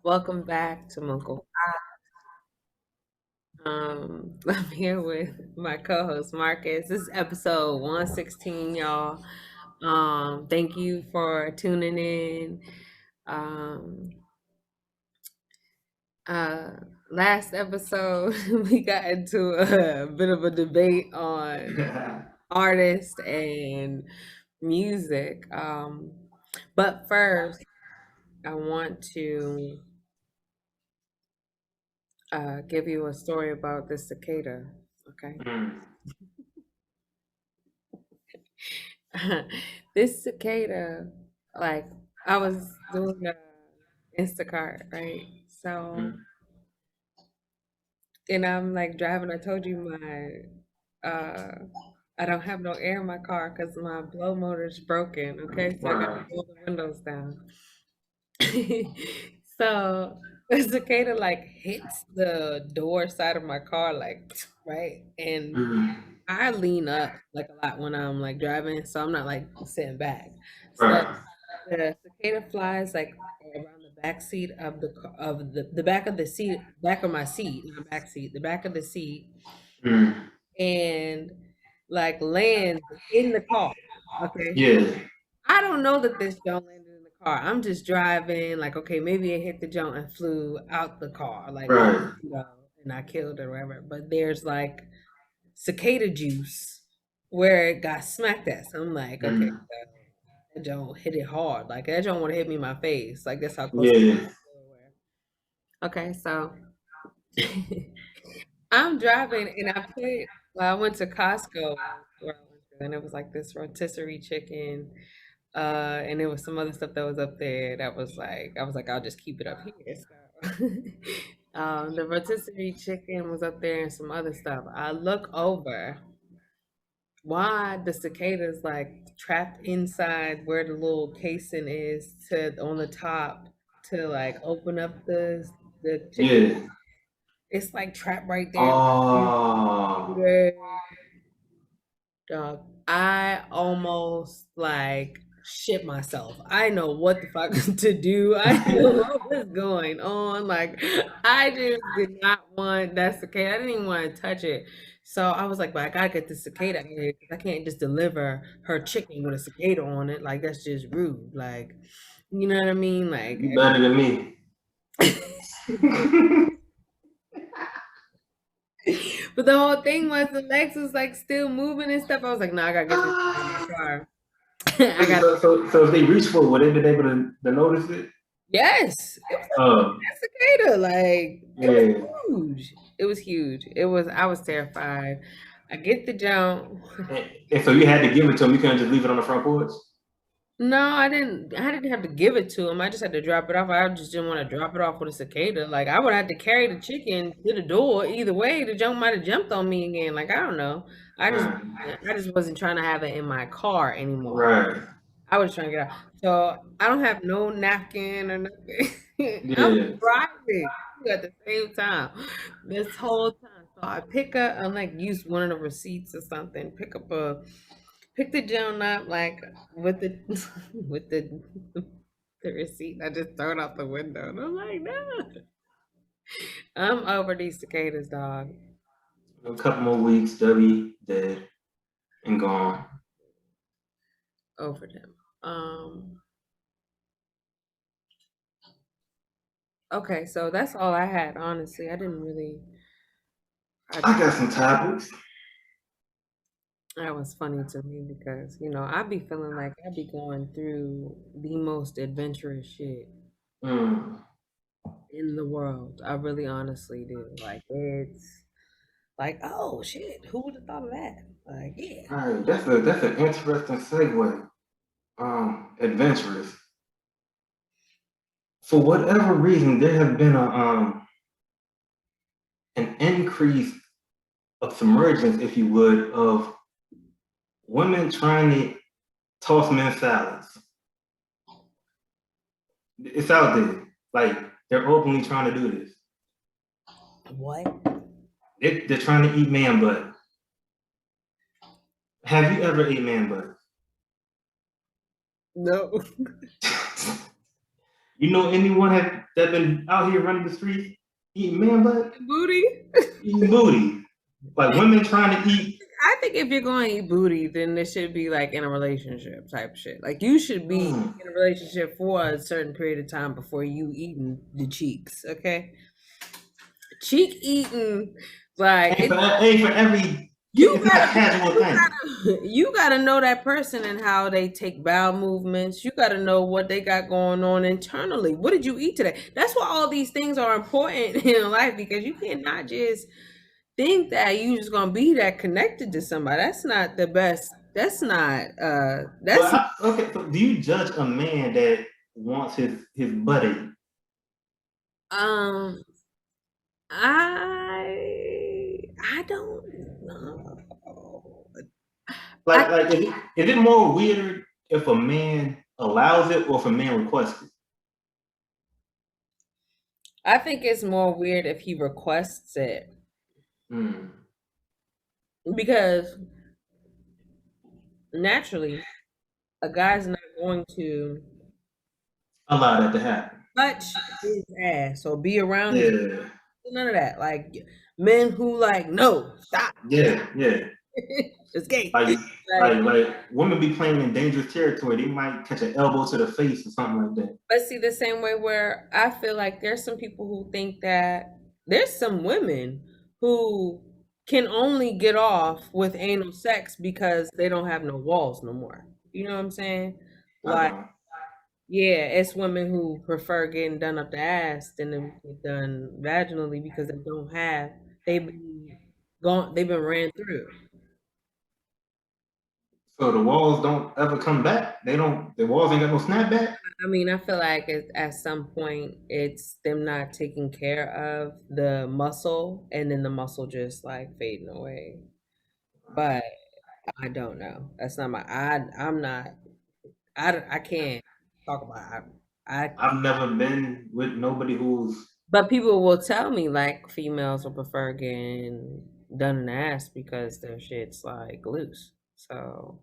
Welcome back to MoCo. I'm here with my co-host Marcus. This is episode 116, y'all. Thank you for tuning in. Um, uh, Last episode we got into a bit of a debate on artists and music. But first, I want to give you a story about this cicada. Okay. Mm. This cicada, like I was doing Instacart, right? So, Mm. and I'm like driving. I told you I don't have no air in my car because my blow motor's broken. Okay, so I got to Right. roll the windows down. So the cicada like hits the door side of my car, like right, and Mm. I lean up like a lot when I'm like driving, so I'm not like sitting back. So Right. the cicada flies like around the back seat of the back of the seat, back of my seat, not back seat, the back of the seat, Mm. and like lands in the car. Okay, Yeah. I don't know that this junk landed in the car. I'm just driving, like okay, maybe it hit the junk and flew out the car, like out Right. the window, and I killed it or whatever. But there's like cicada juice where it got smacked at. So I'm like, okay, Mm. so that don't hit it hard. Like that don't want to hit me in my face. Like that's how close it Yeah. was. Okay, so I'm driving and I went to Costco where I went to, and it was like this rotisserie chicken. And there was some other stuff that was up there that was like I was like, I'll just keep it up here. So the rotisserie chicken was up there and some other stuff. I look over why the cicadas like trapped inside where the little casing is to on the top to like open up the chicken. Yeah. It's like trapped right there. Oh. Dog, I almost like shit myself. I know what the fuck to do. I know what was going on. Like, I just did not want that cicada. I didn't even want to touch it. So I was like, but I gotta get this cicada out of here 'cause I can't just deliver her chicken with a cicada on it. Like, that's just rude. Like, you know what I mean? Like, You better than me. but the whole thing was the legs was like still moving and stuff. I was like, no, I gotta get this out of my car. I Wait, got so if they reach for it, would they been able to notice it? yes, it was Oh. a cicada. Like it was Yeah. huge. It was huge. It was. I was terrified. I get the jump. And so you had to give it to him. You couldn't just leave it on the front porch. No, I didn't. I didn't have to give it to him. I just had to drop it off. I just didn't want to drop it off with a cicada. Like I would have to carry the chicken to the door. Either way, the jump might have jumped on me again. Like I don't know. I just, Right. I just wasn't trying to have it in my car anymore. Right. I was trying to get out. So I don't have no napkin or nothing. I'm Yeah. driving at the same time this whole time. So I pick up, I'm like use one of the receipts or something. Pick the joint up like with the with the receipt. I just throw it out the window, and I'm like, no, I'm over these cicadas, dog. A couple more weeks, they'll be dead and gone. Over them. Okay, so that's all I had. Honestly, I didn't really. I I got some topics. That was funny to me because, I be feeling like I be going through the most adventurous shit Mm. in the world. I really honestly do. Like it's like, oh shit, who would have thought of that? Like, yeah. All right, that's an interesting segue. Adventurous. For whatever reason, there has been an increase of submergence, if you would, of women trying to toss men salads. It's out there. Like they're openly trying to do this. What? They're trying to eat man butt. Have you ever ate man butt? No. You know anyone that been out here running the streets eating man butt, Booty. eating booty. Like women trying to eat. I think if you're going to eat booty, then it should be like in a relationship type shit. Like you should be Mm. in a relationship for a certain period of time before you eating the cheeks. Okay, cheek eating, like it, Ain't for every. you It's not a gotta be, casual thing. you gotta know that person and how they take bowel movements. You gotta know what they got going on internally. What did you eat today? That's why all these things are important in life because you cannot just think that you just gonna be that connected to somebody. That's not the best. That's not. But That's okay, so do you judge a man that wants his buddy? um. I don't know. I Like is it more weird if a man allows it or if a man requests it? I think it's more weird if he requests it Mm. because naturally a guy's not going to Allow that to happen. touch his ass or be around his Yeah, none of that. Like men who like no stop, yeah. it's gay. Like Like, women be playing in dangerous territory. They might catch an elbow to the face or something like that. but see the same way where I feel like there's some people who think that there's some women who can only get off with anal sex because they don't have no walls no more. You know what I'm saying? I Like don't. yeah, it's women who prefer getting done up the ass than to get done vaginally because they don't have they've been they've been ran through. So the walls don't ever come back. They don't. The walls ain't got no snapback. I mean, I feel like at some point it's them not taking care of the muscle and then the muscle just like fading away. But I don't know. That's not my I'm not I can't talk about it. I I've never been with nobody who's. but people will tell me like females will prefer getting done in the ass because their shit's like loose. So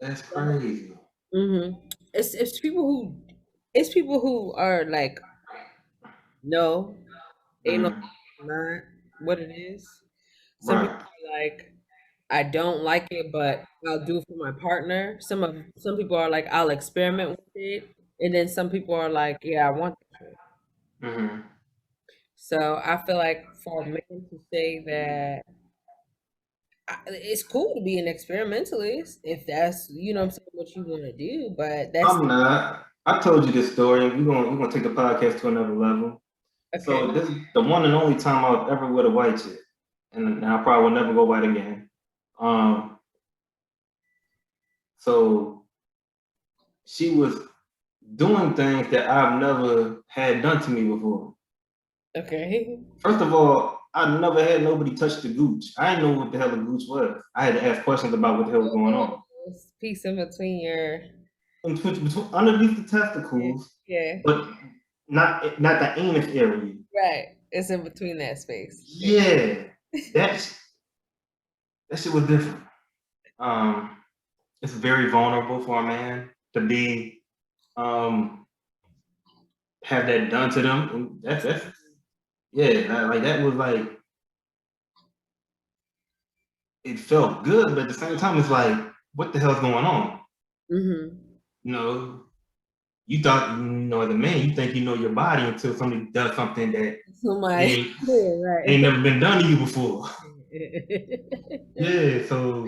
That's crazy. it's people who are like no, anal Mm. is not what it is. Some people Right. are like I don't like it, but I'll do it for my partner. Some people are like I'll experiment with it, and then some people are like yeah I want that shit. Mm-hmm. So I feel like for a man to say that it's cool to be an experimentalist if that's you know what I'm saying what you want to do, but that's I'm not. I told you this story. We're gonna take the podcast to another level. okay. So this is the one and only time I've ever with a white chick, and I probably will never go white again. Um, so she was doing things that I've never had done to me before. Okay. First of all, I never had nobody touch the gooch. I didn't know what the hell the gooch was. I had to ask questions about what the hell was going Oh, on. piece in between your Underneath the yeah, testicles, yeah, but not the anus area. right. It's in between that space. Yeah. Yeah, that's that shit was different. Um, it's very vulnerable for a man to be have that done to them. And that's yeah, like that was like it felt good, but at the same time, it's like what the hell's going on? Mm-hmm. You know, you thought as a man, you think you know your body until somebody does something that So my ain't yeah, right. ain't never been done to you before. Yeah, so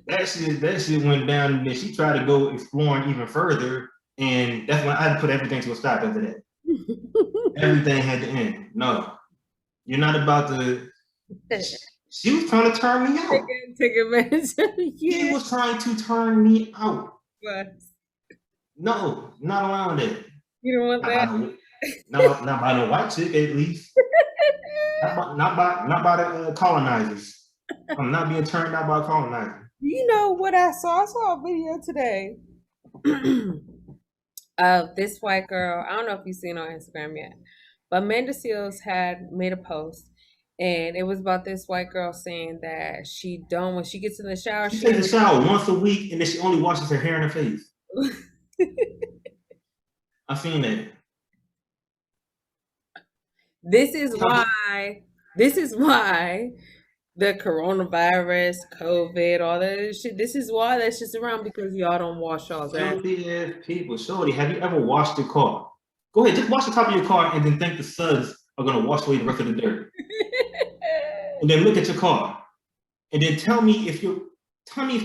that shit went down, and then she tried to go exploring even further, and that's when I had to put everything to a stop after that. Everything had to end. No, you're not about to. She was trying to turn me out. Take advantage of She yeah. was trying to turn me out. But No, not around it. you don't want Not by that. no, not by no white chick at least. Not by the colonizers. I'm not being turned out by colonizers. You know what I saw? I saw a video today of this white girl. I don't know if you've seen it on Instagram yet, but Amanda Seals had made a post, and it was about this white girl saying that she don't when she gets in the shower, She she takes a shower once a week, and then she only washes her hair and her face. I seen that. This is How the why. This is why the coronavirus, COVID, all that shit. This is why that's just around because y'all don't wash y'all's ass. filthy ass people. Shorty, have you ever washed your car? Go ahead, just wash the top of your car and then think the suds are gonna wash away the rest of the dirt. And then look at your car. And then tell me if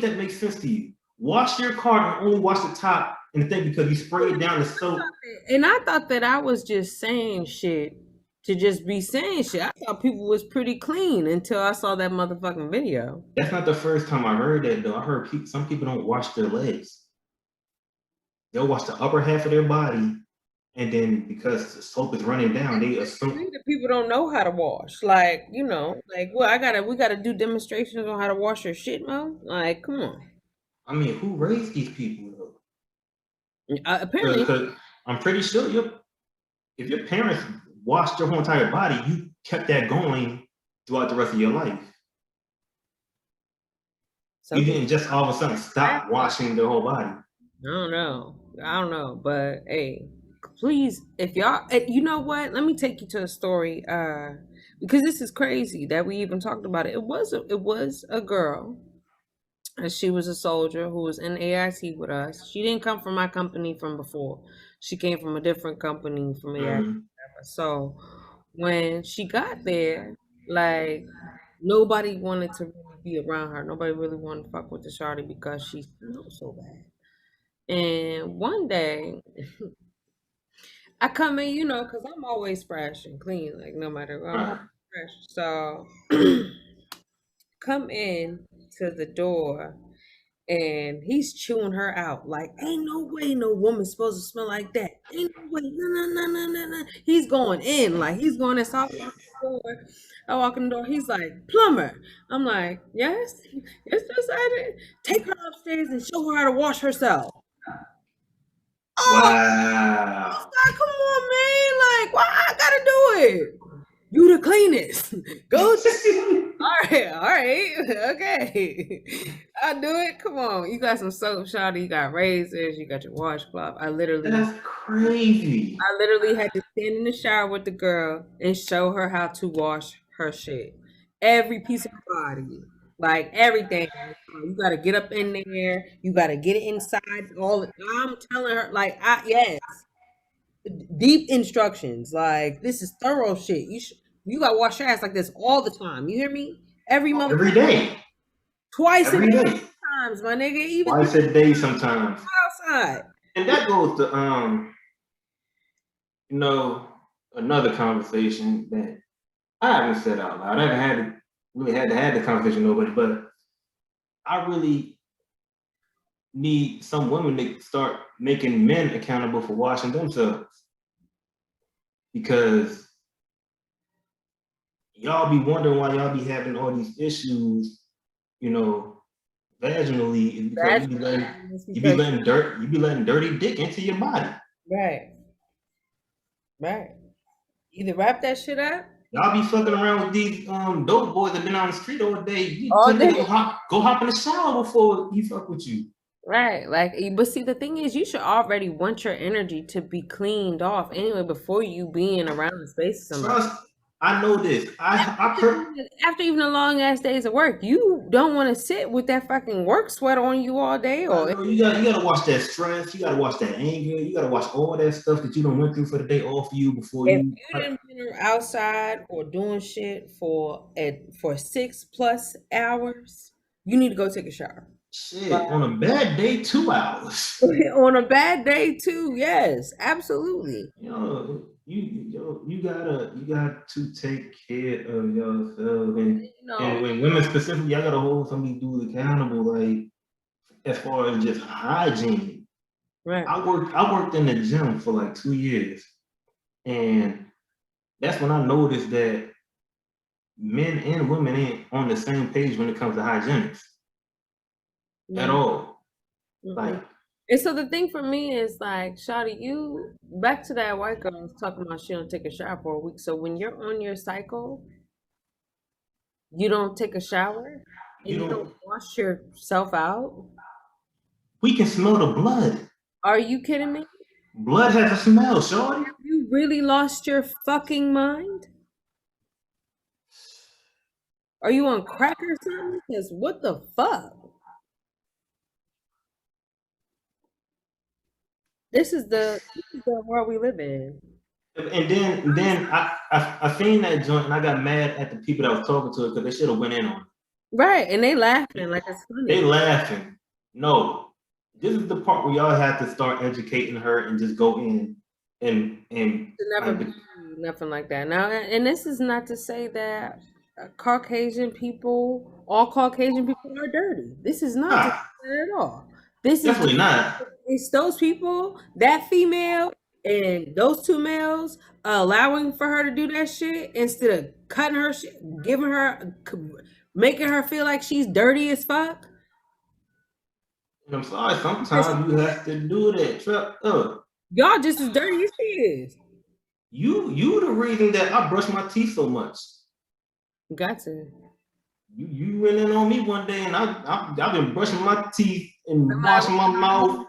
that makes sense to you. Wash your car and only wash the top and think because you sprayed down the soap. And I thought that I was just saying shit to just be saying shit. I thought people was pretty clean until I saw that motherfucking video. That's not the first time I heard that though. I heard some people don't wash their legs. They'll wash the upper half of their body, and then because the soap is running down, they assume. The people don't know how to wash. Like, well, we gotta do demonstrations on how to wash your shit, Mo. Like, come on. I mean, who raised these people though? Apparently, Because I'm pretty sure if your parents washed your whole entire body, you kept that going throughout the rest of your life. some You people. didn't just all of a sudden stop washing their whole body. I don't know, but hey, please, if y'all, you know what? Let me take you to a story. Because this is crazy that we even talked about it. It was a girl, and she was a soldier who was in AIT with us. She didn't come from my company from before. She came from a different company from AIT. Mm-hmm. So when she got there, like nobody wanted to really be around her. Nobody really wanted to fuck with the shawty because she smelled so bad. And one day, I come in, because I'm always fresh and clean, like no matter what, I'm always fresh. So come in to the door and he's chewing her out. Like, ain't no way no woman's supposed to smell like that. Ain't no way. No, no, no, no, no, no. He's going in, like he's going in. So I walk in the door. I walk in the door. He's like, plumber. I'm like, yes, yes, just take her upstairs and show her how to wash herself. Oh, Wow. like, come on, man. Like, why I gotta do it? You the cleanest. Go. All right, okay. I'll do it. Come on. You got some soap, shawty. You got razors. You got your washcloth. That's crazy. I literally had to stand in the shower with the girl and show her how to wash her shit. Every piece of her body, like everything. You gotta get up in there. You gotta get it inside. I'm telling her, like, yes, deep instructions. Like this is thorough shit. You gotta wash your ass like this all the time. You hear me? Every mother Every day. twice a Every day day. times, my nigga. Even Twice a day sometimes. outside. And that goes to you know, another conversation that I haven't said out loud. I haven't had to have the conversation with nobody, but I really need some women to start making men accountable for washing themselves. Because y'all be wondering why y'all be having all these issues, you know, vaginally, is because That's you be letting dirty dick into your body. right, right. Either wrap that shit up. Y'all be fucking around with these dope boys that been on the street all day. You All tell them day. go hop in the shower before he fuck with you. Right. Like, but see, the thing is, you should already want your energy to be cleaned off anyway before you being around the space of somebody. Trust, I know this. After even a long ass days of work, you don't want to sit with that fucking work sweat on you all day. Or you gotta watch that stress. You gotta watch that anger. You gotta watch all that stuff that you don't went through for the day off for you before if you. you didn't been outside or doing shit for 6+ hours, you need to go take a shower. Shit, on a bad day, 2 hours. On a bad day too, yes, absolutely. You got to take care of yourself, and when women specifically, y'all gotta hold some of these dudes accountable, like as far as just hygiene. Right. I worked in the gym for like 2 years, and that's when I noticed that men and women ain't on the same page when it comes to hygienics at all. Like, and so the thing for me is like, Shawty, you back to that white girl was talking about she don't take a shower for a week. So when you're on your cycle, you don't take a shower and you don't wash yourself out. We can smell the blood. Are you kidding me? Blood has a smell, shorty. You really lost your fucking mind? Are you on crack or something? Because what the fuck? This is the world we live in. And then I seen that joint and I got mad at the people that was talking to it because they should have went in on it. Right, and they laughing like it's They funny. laughing. No, this is the part where y'all have to start educating her and just go in and To never like be nothing like that. Now, and this is not to say that Caucasian people, all Caucasian people are dirty. This is not to say nah, that at all. This is definitely not. it's those people, that female and those two males allowing for her to do that shit instead of cutting her shit, giving her, making her feel like she's dirty as fuck. And I'm sorry, sometimes you have to do that. Y'all just as dirty as she is. You the reason that I brush my teeth so much. Got to. You went in on me one day and I've been brushing my teeth and I'm like, washing my what mouth.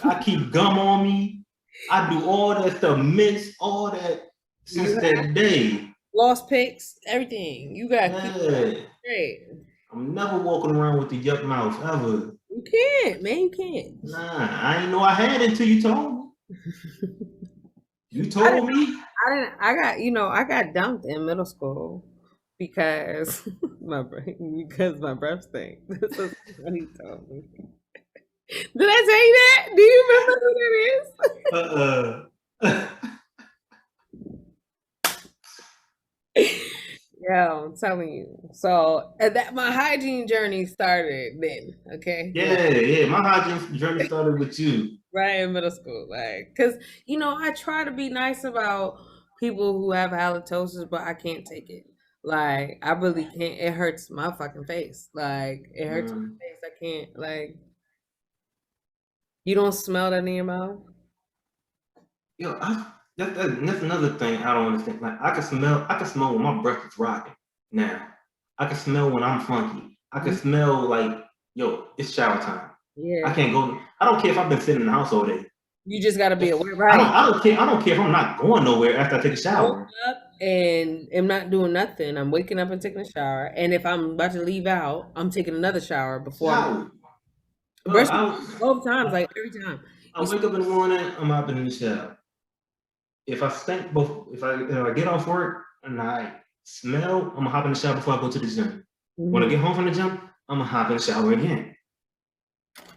I keep gum on me. I do all that stuff, mints, all that since you have that day. lost picks, everything. You gotta keep it Yeah. straight. I'm never walking around with the yuck mouth ever. You can't, man. You can't. Nah, I ain't know I had it until you told me. You I didn't. told me? I didn't. I got. I got dumped in middle school because because my breath stank. This is what he told me. Did I say that? Do you remember who Uh that is? Yeah, I'm telling you. So that my hygiene journey started then. Okay, yeah. My hygiene journey started with you. right in middle school, like, cause I try to be nice about people who have halitosis, but I can't take it. Like, I really can't. It hurts my fucking face. Like, it hurts my Mm. face. I can't. Like, you don't smell that in your mouth. Yo, that's another thing I don't understand. Like I can smell when my breath is rocking. Now, I can smell when I'm funky. I can Mhm. smell like, yo, it's shower time. I Yeah, can't go. I don't care if I've been sitting in the house all day. you just gotta be aware, I don't. right? I don't care. I don't care if I'm not going nowhere after I take a Woke shower. up and am not doing nothing. I'm waking up and taking a shower, and if I'm about to leave out, I'm taking another shower before I'm Shower. brushing I, both times, like every time. I You wake up in the morning. I'm hopping in the shower. If I stink, if I get off work and I smell, I'm gonna hop in the shower before I go to the gym. When I Mhm. get home from the gym, I'm gonna hop in the shower again.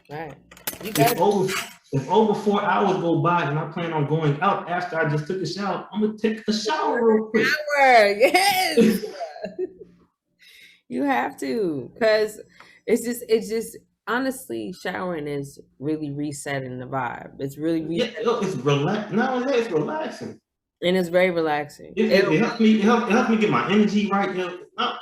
Right. You If gotta over if over 4 hours go by and I plan on going out after I just took a shower, I'm gonna take a take shower another real quick. shower. Yes. You have to. Cause it's just honestly showering is really resetting the vibe. It's really Yeah, reset it's relax. Not only that, it's relaxing. and it's very relaxing. It helps me. It helps me get my energy right.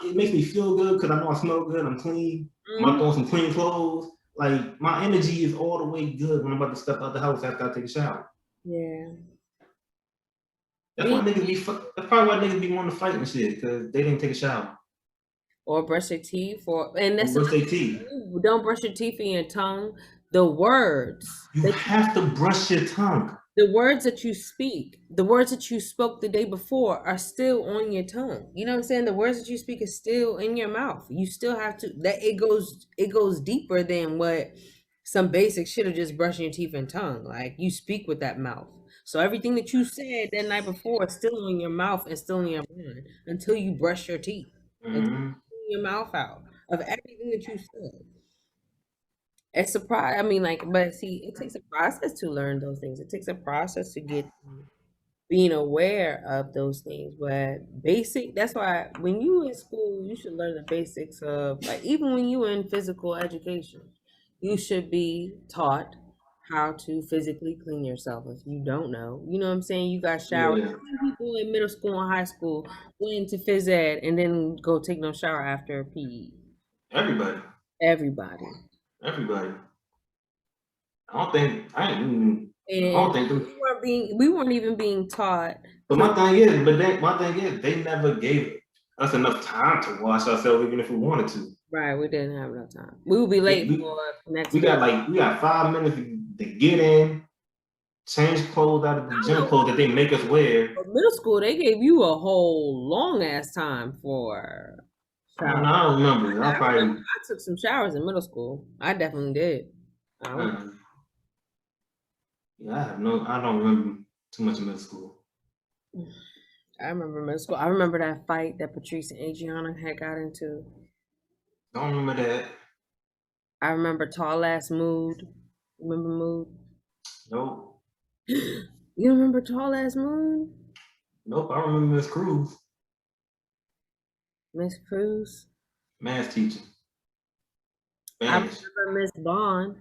It makes me feel good because I know I smell good. I'm clean. I'm Mhm. about to on some clean clothes. Like my energy is all the way good when I'm about to step out the house after I take a shower. Yeah. That's why Being niggas be. That's probably why niggas be wanting to fight and shit because they didn't take a shower or brush your teeth and or that's brush their another teeth. thing. Don't brush your teeth in your tongue. The words You that have to brush your tongue. the words that you speak, the words that you spoke the day before are still on your tongue. You know what I'm saying? The words that you speak is still in your mouth. You still have to that it goes deeper than what some basic shit of just brushing your teeth and tongue. Like, you speak with that mouth. So everything that you said that night before is still in your mouth and still in your mind until you brush your teeth. Until you Mm-hmm. clean your mouth out of everything that you said. It's a I mean, like, but see, it takes a process to learn those things. It takes a process to get being aware of those things. But basic, that's why when you in school, you should learn the basics of, like, even when you in physical education, you should be taught how to physically clean yourself if you don't know. You know what I'm saying? You got shower. Yeah, How many people in middle school and high school went into phys ed and then go take no shower after PE? everybody, Everybody. everybody. I don't think I ain't. I don't And think them. we weren't even being taught But clean. my thing is, they never gave us enough time to wash ourselves, even if we wanted to. Right, we didn't have enough time. We would be They, late we, for next we period. got 5 minutes to get in. change clothes out of I the don't gym know. clothes that they make us wear. For middle school, they gave you a whole long ass time for shower. I don't remember. I I remember probably I took some showers in middle school. I definitely did. I was, uh, yeah, I don't remember too much of middle school. I remember middle school. I remember that fight that Patrice and Adriana had got into. Don't remember that. I remember tall ass mood. Remember mood? Nope. You remember tall ass mood? Nope. I remember Miss Cruz, Miss Cruz. math teacher. I Spanish. remember Miss Bond,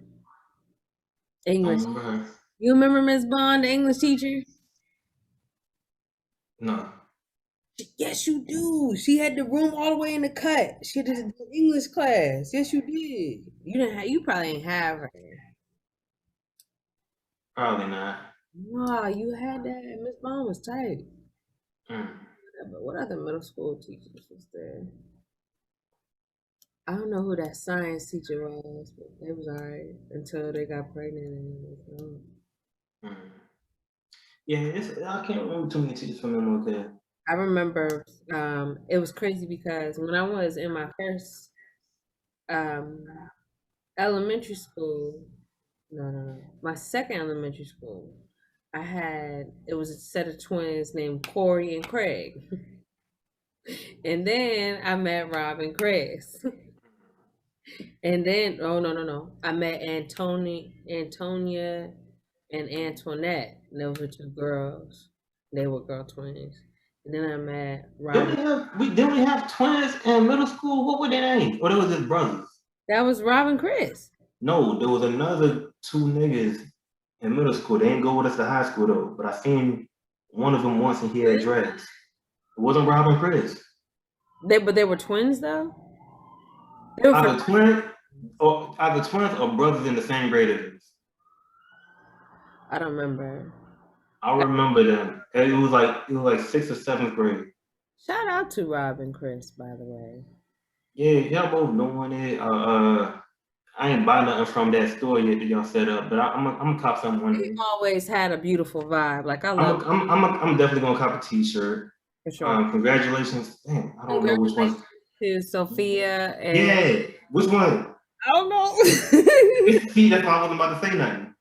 Don't English. remember her. You remember Miss Bond, the English teacher? No. Yes, you do. She had the room all the way in the cut. She did the English class. Yes, you did. You didn't have. You probably didn't have her. Probably not. Nah, you had that. Miss Bond was tight. Mm. But what other middle school teachers was there? I don't know who that science teacher was, but it was alright until they got pregnant and it was gone. Mm. Yeah, I can't remember too many teachers from MoCo. I remember it was crazy because when I was in my first um, elementary school, no, my second elementary school, it was a set of twins named Corey and Craig. And then I met Rob and Chris. And then, oh no, I met Antonia, and Antoinette. And those were two girls. They were girl twins. And then I met Rob. Didn't we have twins in middle school? What were their names? Or there was his brothers? That was Rob and Chris. No, there was another two niggas in middle school. They didn't go with us to high school though. But I seen one of them once and he had dreads. It wasn't Rob and Chris. But they were twins though. They were Either twins or brothers in the same grade as us. I don't remember. I remember them. It was like sixth or seventh grade. Shout out to Rob and Chris, by the way. Yeah, y'all both doing it. I ain't buy nothing from that store yet that y'all set up, but I'm gonna cop something one They day. always had a beautiful vibe. Like I I'm love a, I'm definitely gonna cop a T-shirt. for sure. Congratulations. Damn, I don't know which one. Congratulations to Sophia and Yeah, which one? I don't know. See, that's why I wasn't about to say nothing.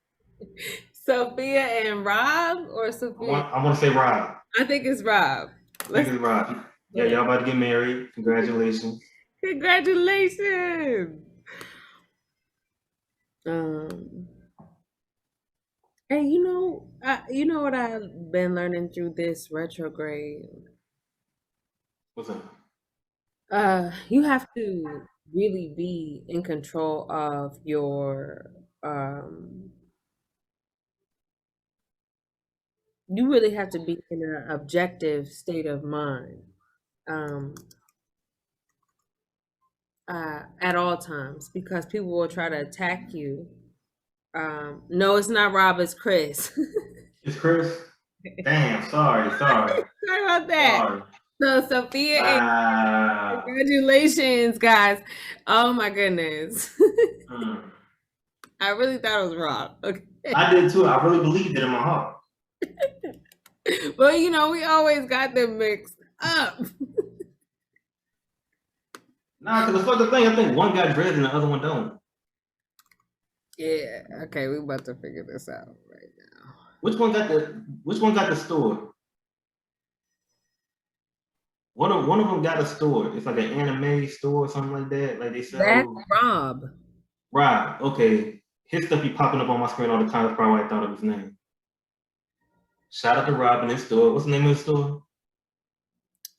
Sophia and Rob or Sophia? I want to say Rob. I think it's Rob. I think it's Rob. Yeah, y'all about to get married. Congratulations. Congratulations. Um, and you know what I've been learning through this retrograde. What's up? You have to really be in control of your you really have to be in an objective state of mind um, at all times because people will try to attack you. No, it's not Rob, it's Chris. It's Chris. Damn, sorry. Sorry about that. Sorry. So Sophia, and congratulations, guys. Oh my goodness. Mm. I really thought it was Rob. Okay. I did too. I really believed it in my heart. Well, we always got them mixed up. Nah, because the fucking thing, I think one got dreads and the other one don't. Yeah. Okay, we about to figure this out right now. Which one got the store? One of them got a store. It's like an anime store or something like that. Like they sell. That's Rob. Rob. Okay. His stuff be popping up on my screen all the time. That's probably why I thought of his name. Shout out to Rob in his store. What's the name of his store?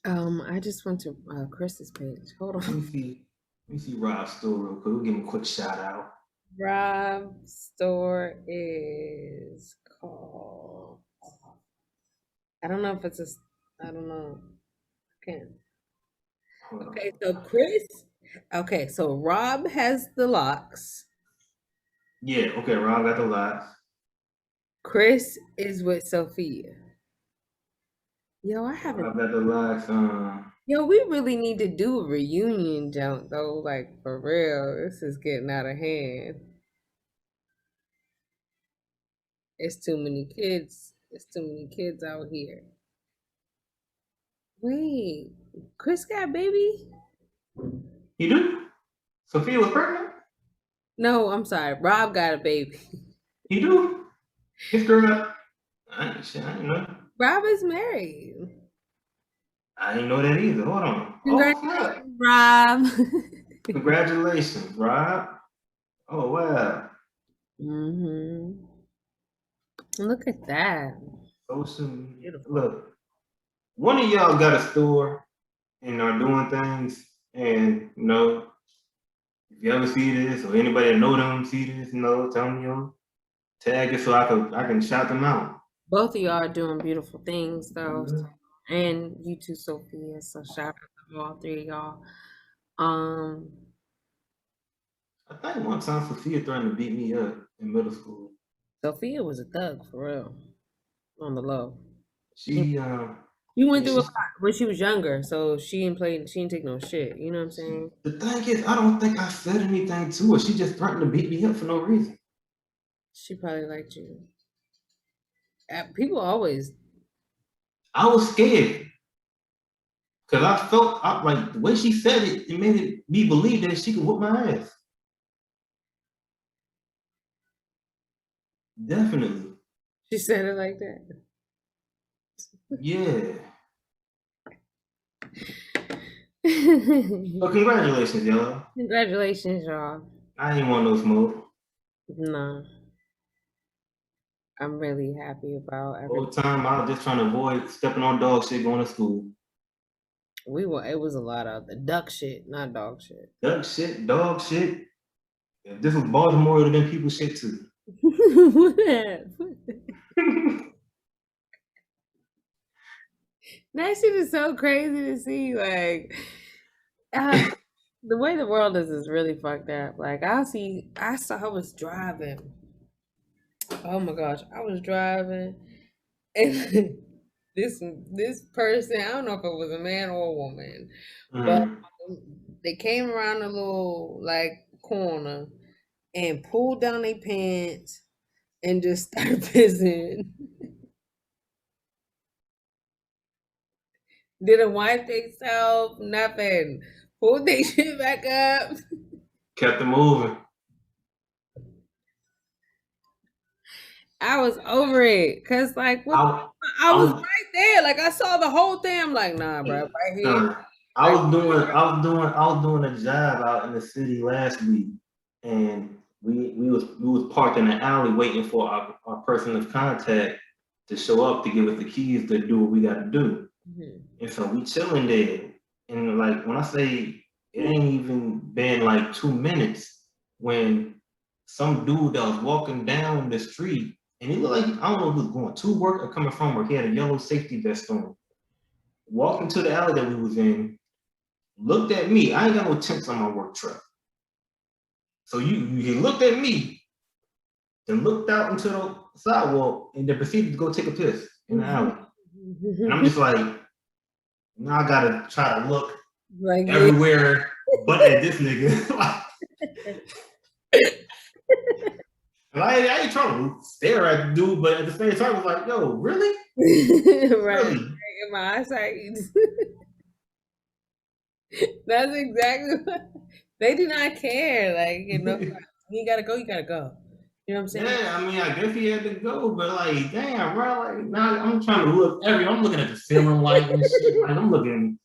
I just went to Chris's page. Hold on. Let me see Rob's store real quick. We'll give him a quick shout out. Rob's store is called. I don't know if it's I don't know. Can't. Okay, so Chris. Okay, so Rob has the locks. Yeah. Okay. Rob got the locks. Chris is with Sophia. Yo, I haven't. Rob got the locks. Yo, we really need to do a reunion jump though. Like for real, this is getting out of hand. It's too many kids. It's too many kids out here. Wait, Chris got a baby? You do? Sophia was pregnant? No, I'm sorry. Rob got a baby. You do? His girl, I ain't know. Rob is married. I didn't know that either. Hold on. Oh, snap. Congratulations, Rob. Congratulations, Rob. Oh, wow. hmm Look at that. Social, Beautiful. look, one of y'all got a store and are doing things, and if you ever see this or anybody that know them see this, tell me, tag it so I can shout them out. Both of y'all are doing beautiful things, though. Mhm. And you too, Sophia. So shout out to all three of y'all. Um, I think one time Sophia threatened to beat me up in middle school. Sophia was a thug for real, on the low. She You went yeah, through a she's lot when she was younger, so she didn't play. She didn't take no shit. You know what I'm saying? the thing is, I don't think I said anything to her. She just threatened to beat me up for no reason. She probably liked you. People always. I was scared because I felt like the way she said it, it made me believe that she could whoop my ass. Definitely. She said it like that. Yeah. So congratulations, y'all. Congratulations, y'all. I ain't want no smoke. No, I'm really happy about Whole everything. time I was just trying to avoid stepping on dog shit going to school. We were. It was a lot of the duck shit, not dog shit. Duck shit, dog shit. If this was Baltimore, it would have been people shit too. That shit is so crazy to see. Like, uh, the way the world is really fucked up. Like, I was driving. Oh my gosh, I was driving, and this person, I don't know if it was a man or a woman, but Mm. they came around a little like corner and pulled down their pants and just started pissing. Didn't wipe themselves, nothing. Pulled their shit back up. Kept it moving. I was over it. Cause like what I, I I was was right there. Like I saw the whole thing. I'm like, nah, bro, right here. uh, Right I was doing a job out in the city last week, and we was parked in an alley waiting for our person of contact to show up to give us the keys to do what we got to do. Mhm. And so we chilling there, and like when I say it ain't even been like 2 minutes when some dude that was walking down the street, and he looked like I don't know if he was going to work or coming from work. He had a yellow safety vest on. Walked into the alley that we was in, looked at me. I ain't got no tents on my work truck. So he looked at me, then looked out into the sidewalk, and then proceeded to go take a piss in the alley. And I'm just like, now I gotta try to look Like yeah. everywhere but at this nigga. I ain't trying to stare at the dude, but at the same time, I was like, yo, really? Right. Really? In my eyesight. That's exactly what they do not care. Like, you gotta go, you gotta go. You know what I'm saying? Yeah, I mean, I guess he had to go, but like, damn, bro, like, now I'm trying to look I'm looking at the ceiling light and shit. Like, I'm looking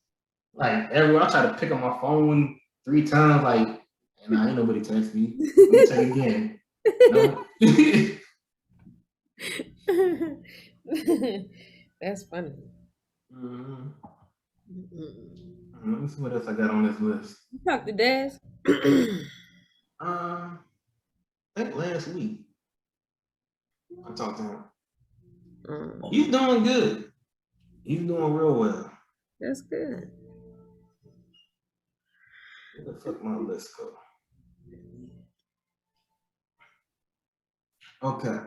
like everywhere. I try to pick up my phone 3 times, like, and ain't nobody text me. Let me check again. No. That's funny. Mhm. Mm-mm. Let me see what else I got on this list. You talked to Des? I think last week I talked to him. He's doing good. He's doing real well. That's good. Where the fuck my list go? Okay.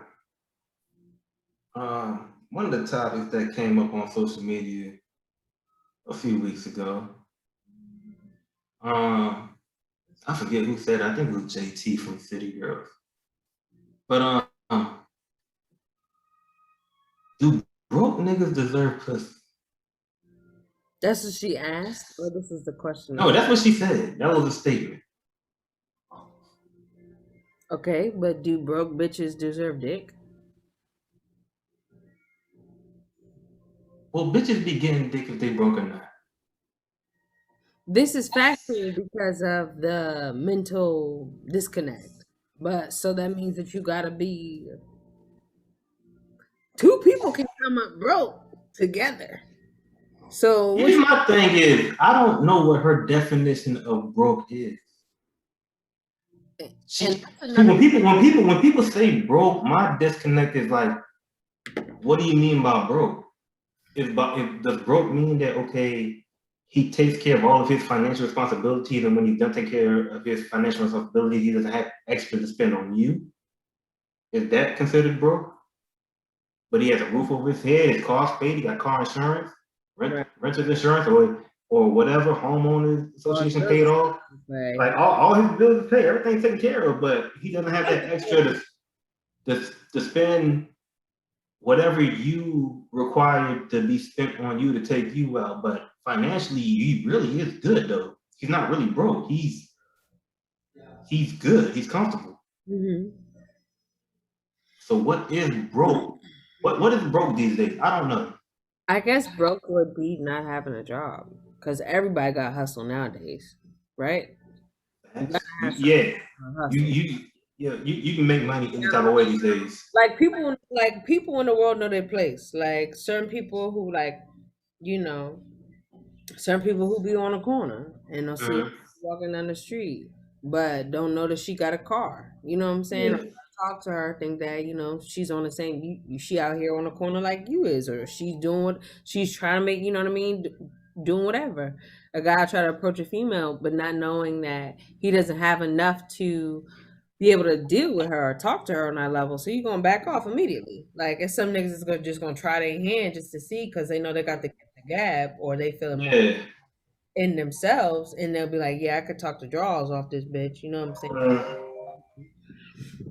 One of the topics that came up on social media a few weeks ago. I forget who said it. I think it was JT from City Girls. But Do broke niggas deserve pussy? That's what she asked, or this is the question No, of. that's what she said. That was a statement. Okay, but do broke bitches deserve dick? Well, bitches be getting dick if they broke or not. This is factual because of the mental disconnect. But so that means that you gotta be two people can come up broke together. So what Here's you my thing is, I don't know what her definition of broke is. and She that's see another when people say broke, my disconnect is like, what do you mean by broke? If does broke mean that okay, he takes care of all of his financial responsibilities, and when he's done taking care of his financial responsibilities, he doesn't have extra to spend on you? Is that considered broke? But he has a roof over his head, his car's paid, he got car insurance, right renter's insurance, or whatever, homeowners or association bills paid off. right. Like all his bills are paid, everything's taken care of, but he doesn't have that extra to spend whatever you require to be spent on you to take you out. But financially, he really is good though. He's not really broke. He's good. He's comfortable. Hmm. So what is broke? What is broke these days? I don't know. I guess broke would be not having a job because everybody got hustle nowadays, right? You gotta That's have some yeah. You hustle. you yeah you can make money any You type know, of way these days. like people in the world know their place. Like certain people who like, you know, certain people who be on the corner and they'll see her Mhm. walking down the street, but don't know that she got a car. You know what I'm saying? Or Yeah, talk to her, think that she's on the same. She out here on the corner like you is, or she's doing what she's trying to make. You know what I mean? Doing whatever. A guy try to approach a female, but not knowing that he doesn't have enough to be able to deal with her or talk to her on that level. So you're gonna back off immediately. Like it's some niggas is just gonna try their hand just to see because they know they got the gab or they feeling more yeah. in themselves and they'll be like, yeah, I could talk the draws off this bitch. You know what I'm saying? Mhm.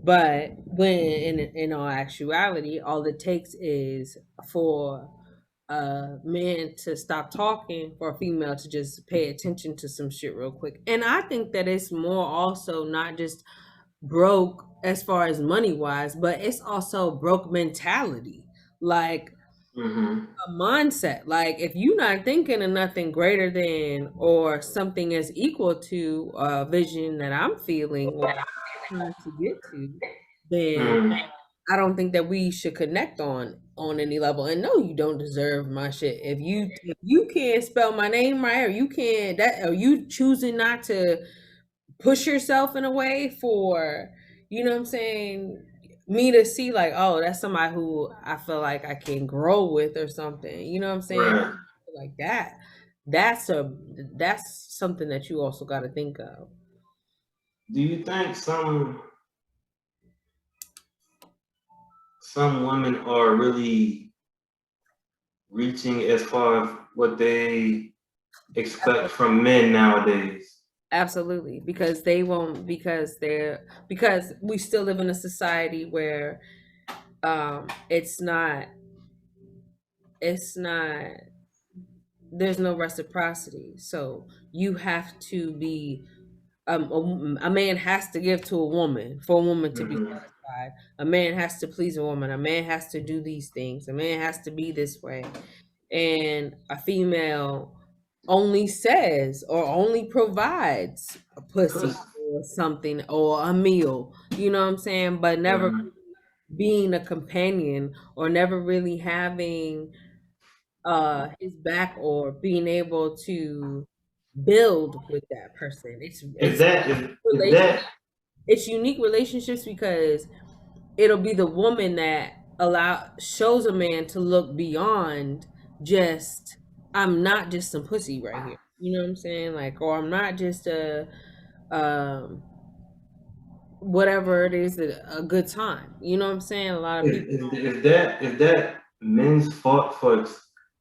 But when in all actuality, all it takes is for a man to stop talking, for a female to just pay attention to some shit real quick. And I think that it's more also not just broke as far as money wise, but it's also broke mentality. Like Mhm. a mindset. Like if you're not thinking of nothing greater than or something as equal to a vision that I'm feeling or trying to get to, then Mhm. I don't think that we should connect on any level. And no, you don't deserve my shit. If you can't spell my name right, or you can't that, or you choosing not to push yourself in a way for, you know what I'm saying, me to see like, oh, that's somebody who I feel like I can grow with or something. You know what I'm saying? Right. Like that. That's a that's something that you also got to think of. Do you think some women are really reaching as far as what they expect from men nowadays? Absolutely, because they won't because we still live in a society where it's not there's no reciprocity. So you have to be a man has to give to a woman for a woman to be Mm-hmm. satisfied. A man has to please a woman. A man has to do these things. A man has to be this way. And a female only says or only provides a pussy Puss. or something or a meal. You know what I'm saying? But never Mm-hmm. being a companion or never really having his back or being able to build with that person. Is It's that is relation that it's unique relationships because it'll be the woman that allow shows a man to look beyond just I'm not just some pussy right here. You know what I'm saying? Like or I'm not just a um whatever it is a good time. You know what I'm saying? A lot of people is that men's fault for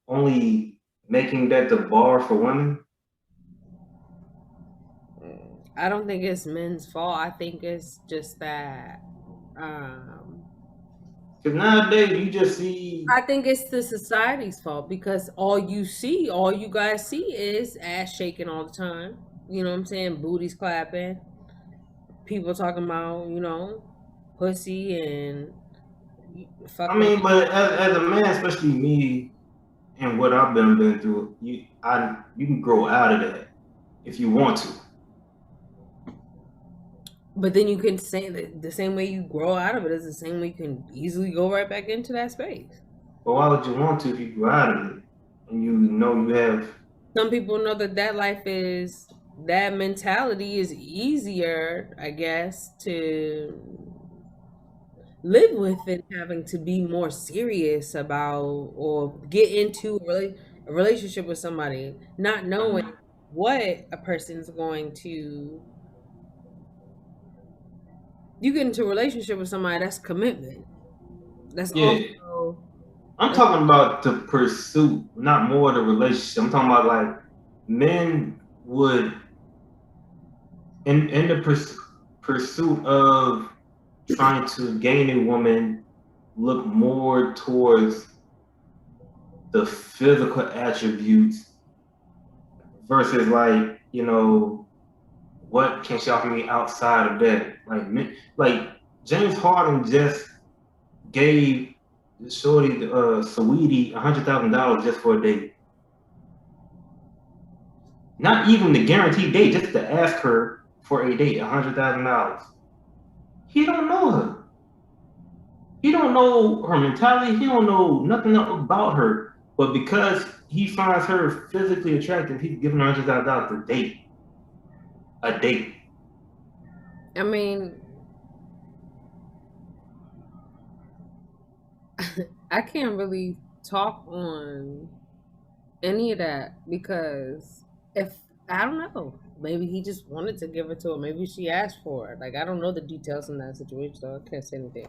only making that the bar for women? I don't think it's men's fault. I think it's just that um Because nowadays you just see. I think it's the society's fault because all you guys see is ass shaking all the time. You know what I'm saying? Booties clapping, people talking about, pussy and I fucking. mean, but as a man, especially me, and what I've been through, you can grow out of that if you want to. But then you can say that the same way you grow out of it is the same way you can easily go right back into that space. But why would you want to if you grow out of it and you know you have? Some people know that that mentality is easier, I guess, to live with than having to be more serious about or get into a relationship with somebody, not knowing what a person's going to. You get into a relationship with somebody, that's commitment. That's Yeah, also I'm talking about the pursuit, not more the relationship. I'm talking about like men would in the pursuit of trying to gain a woman look more towards the physical attributes versus like what can she offer me outside of that? Like James Harden just gave Shorty Saweetie $100,000 just for a date. Not even the guaranteed date, just to ask her for a date, $100,000. He don't know her. He don't know her mentality. He don't know nothing about her. But because he finds her physically attractive, he's giving her $100,000 a date. A date. I mean, I can't really talk on any of that because if I don't know, maybe he just wanted to give it to her. Maybe she asked for it. Like I don't know the details in that situation, so I can't say anything.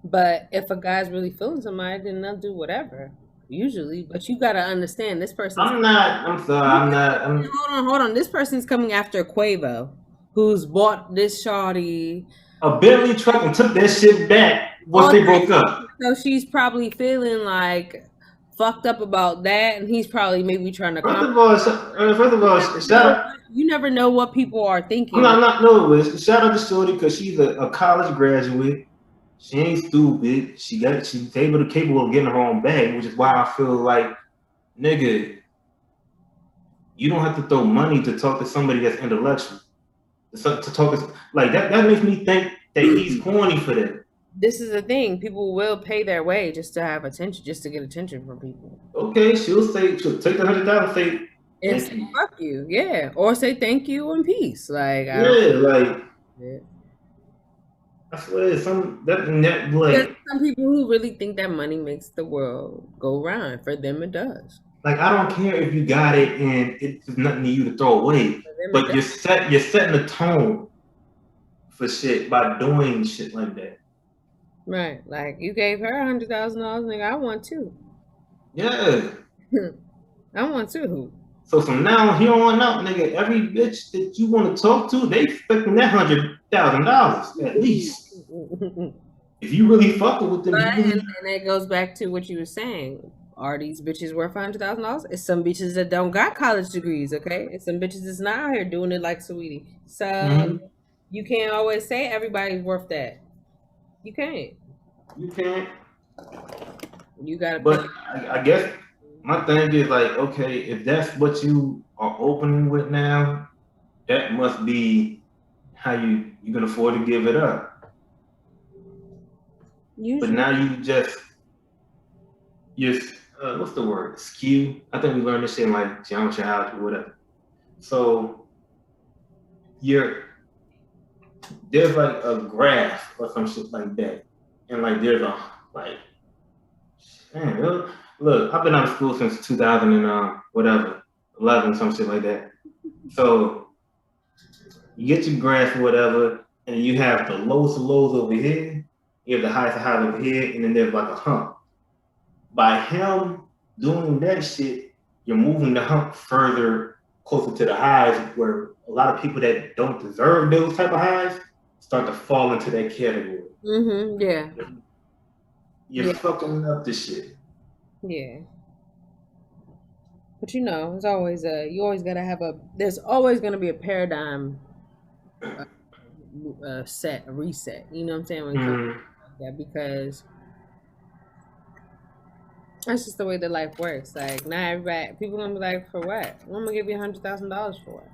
But if a guy's really feeling somebody, then they'll do whatever. Usually, but you gotta understand this person's. I'm not. I'm sorry. I'm not. Hold on. This person's coming after Quavo, who's bought this shawty. A Bentley truck and took that shit back once All they that broke up. shit. So she's probably feeling like fucked up about that, and he's probably maybe trying to First compromise. of all, shout out. You never know what people are I'm thinking. not, I'm not no, but shout out to Shorty because she's a college graduate. She ain't stupid. She's capable of getting her own bag, which is why I feel like, nigga, you don't have to throw money to talk to somebody that's intellectual. To talk like that. That makes me think that he's corny for that. This is the thing: people will pay their way just to have attention, just to get attention from people. Okay, she'll take the $100,000, say And thank say you. fuck you, yeah, or say thank you and peace. Like I don't. Yeah, like Yeah. I swear, that Because like some people who really think that money makes the world go round. For them, it does. I don't care if you got it and it's nothing to you to throw away, For them, it but does. you're setting the tone for shit by doing shit like that. Right. Like you gave her $100,000, nigga. I want two. Yeah. I want two. So from now here on out, nigga, every bitch that you want to talk to, they expecting that $100,000 at least. If you really fucking with them, But you really. and that goes back to what you were saying. Are these bitches worth $100,000? It's some bitches that don't got college degrees, okay? It's some bitches that's not out here doing it like Sweetie. So Mhm. you can't always say everybody's worth that. You can't. You can't. You gotta pick. But I guess my thing is like, okay, if that's what you are opening with now, that must be how you can afford to give it up. But Usually, now you what's the word? Skew. I think we learned this shit in like geometry, algebra, whatever. So you're there's like a graph or some shit like that, and like there's a like, man, look, I've been out of school since 2000 and whatever, 11, some shit like that. So you get your graph or whatever, and you have the lowest of lows over here, you have the highest of highs over here, and then there's like a hump. By him doing that shit, you're moving the hump further closer to the highs, where a lot of people that don't deserve those type of highs start to fall into that category. yeah. You're Yeah, fucking up the shit. yeah. But it's always you always gotta have there's always gonna be a paradigm set, a reset. You know what I'm saying? When it comes Mm, to like that, because that's just the way that life works. Like, not everybody, people gonna be like, for what? I'm gonna give you $100,000 for what?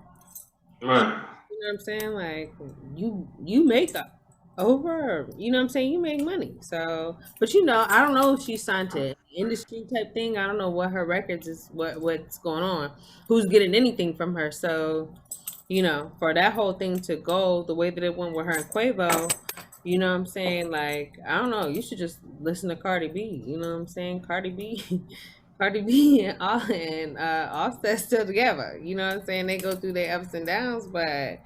right. You know what I'm saying? Like, you make up over, you know what I'm saying? You make money. So, but I don't know if she's signed to industry type thing. I don't know what her records is, what's going on, who's getting anything from her. So, for that whole thing to go the way that it went with her and Quavo, you know what I'm saying? Like, I don't know. You should just listen to Cardi B. You know what I'm saying? Cardi B, Cardi B and Offset still together. You know what I'm saying? They go through their ups and downs, but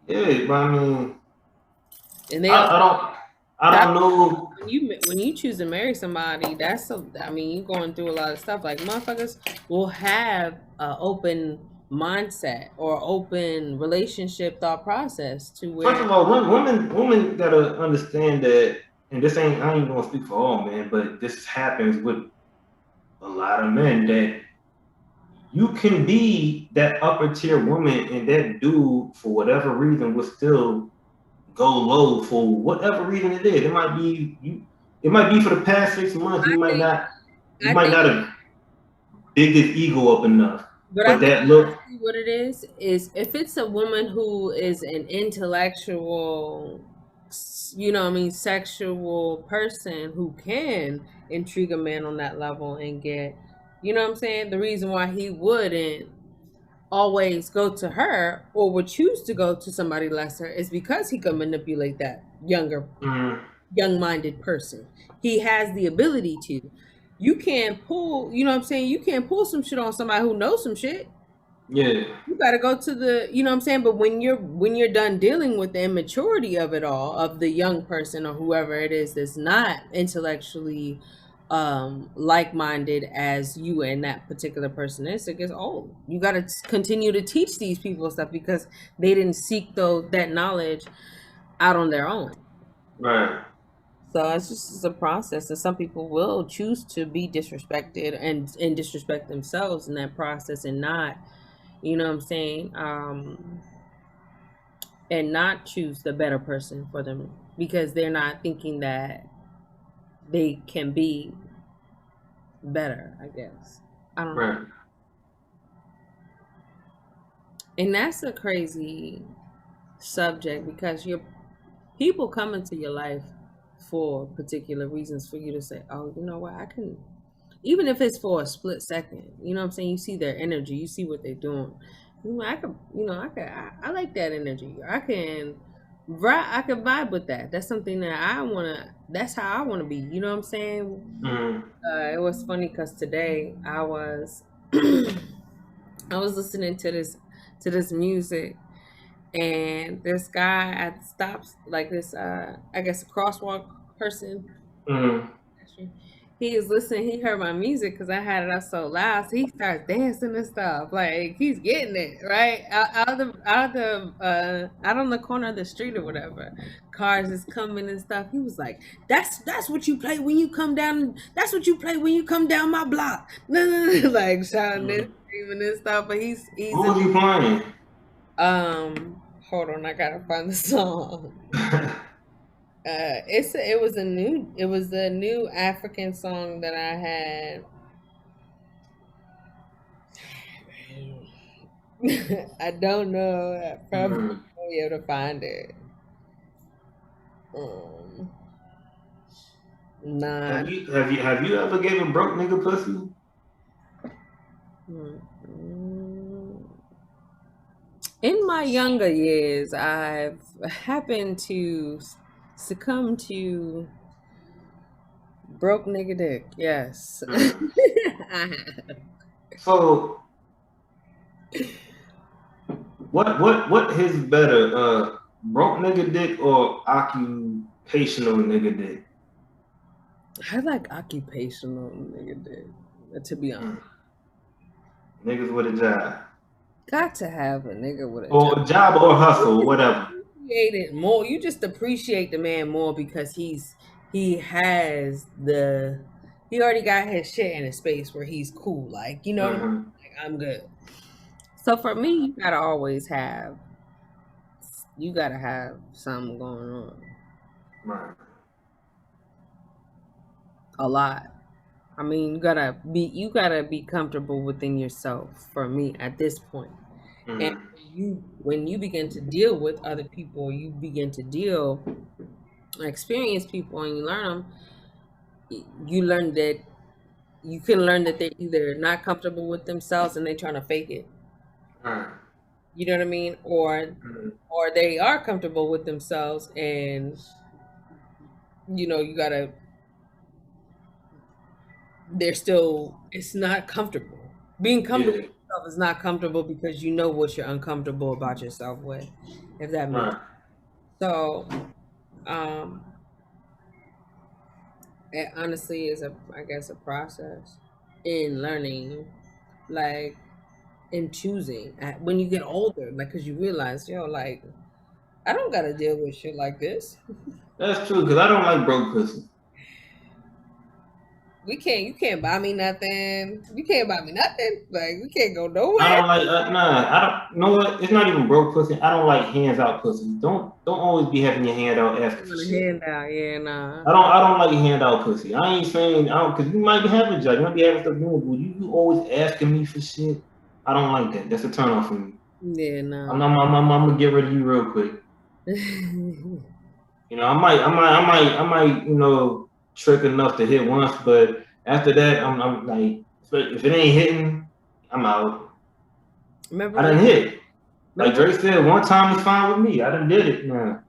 Yeah, but I mean, and they I, also I don't, I that don't know. when you choose to marry somebody, I mean, you going through a lot of stuff. Like, motherfuckers will have a open mindset or open relationship thought process to First where of all, women gotta understand that, and this ain't. I ain't gonna speak for all men, but this happens with a lot of men that you can be that upper tier woman, and that dude, for whatever reason, will still go low for whatever reason it is. It might be you. It might be for the past 6 months. You I might think not. You I might think not have bigged his ego up enough. But I But think that look. honestly what it is if it's a woman who is an intellectual, what I mean, sexual person who can intrigue a man on that level and get, what I'm saying, the reason why he wouldn't always go to her or would choose to go to somebody lesser is because he could manipulate that Mm, young-minded person. He has the ability to. You can't pull, you know what I'm saying? You can't pull some shit on somebody who knows some shit. yeah. You got to go to the, you know what I'm saying? But when you're done dealing with the immaturity of it all, of the young person or whoever it is that's not intellectually like-minded as you and that particular person is, it gets old. You got to continue to teach these people stuff because they didn't seek that knowledge out on their own. Right. So it's a process, and some people will choose to be disrespected and disrespect themselves in that process, and not, you know what I'm saying, and not choose the better person for them because they're not thinking that they can be better. I guess, I don't know, Right. and that's a crazy subject because your people come into your life for particular reasons for you to say, oh, you know what, I can, even if it's for a split second, you know what I'm saying? You see their energy, you see what they're doing. I like that energy. I can vibe with that. That's something that that's how I wanna be. You know what I'm saying? Mm, It was funny because today I was listening to this music, and this guy at the stops, like this, I guess a crosswalk person, mm. he is listening. He heard my music because I had it up so loud. So he starts dancing and stuff. Like, he's getting it right out on the corner of the street or whatever. Cars is coming and stuff. He was like, "That's what you play when you come down. That's what you play when you come down my block." No, no, no, like shouting and Mm. screaming and stuff. But he's What was you playing? hold on, I gotta find the song. It was a new African song that I had. I don't know. I probably Mm. won't be able to find it. Um, not. Have you ever gave a broke nigga pussy? Mm. In my younger years, I've happened to succumb to broke nigga dick. Yes, Mm. I have. So what is better, broke nigga dick or occupational nigga dick? I like occupational nigga dick. To be Mm. honest, Niggas with a job got to have a nigga with a job. or job or hustle, whatever. Appreciate it more. You just appreciate the man more because he has the he already got his shit in a space where he's cool. Like, you know what I mean? Mm-hmm. Like, I'm good. So for me, you gotta have something going on. Right. A lot. I mean, you gotta be comfortable within yourself for me at this point. And Mm-hmm. when you begin to deal with other people, you begin to experience people and you learn them, you learn that you can learn that they're either not comfortable with themselves and they're trying to fake it. Right. You know what I mean? Mm-hmm. Or they are comfortable with themselves and you gotta they're still it's not comfortable. Being comfortable Yeah. with yourself is not comfortable because you know what you're uncomfortable about yourself with, if that makes Right. sense. So um it honestly is I guess a process in learning, like in choosing when you get older, like because you realize, like I don't gotta deal with shit like this. That's true, because I don't like broke pussy. You can't buy me nothing. You can't buy me nothing. Like we can't go I nowhere. don't like nah. I don't know what. It's not even broke pussy. I don't like hands out pussy. Don't always be having your hand out You asking for want a shit. handout, yeah, nah. I don't like hand out pussy. I ain't saying I don't because you might be having a job. You might be having stuff doing, but you always asking me for shit. I don't like that. That's a turn off for me. Yeah, I'm gonna get rid of you real quick. nah. You know, I might, trick enough to hit once, but after that, I'm like, if it ain't hitting, I'm out. remember I when done hit. Like remember Drake said, one time is fine with me. I done did it. Now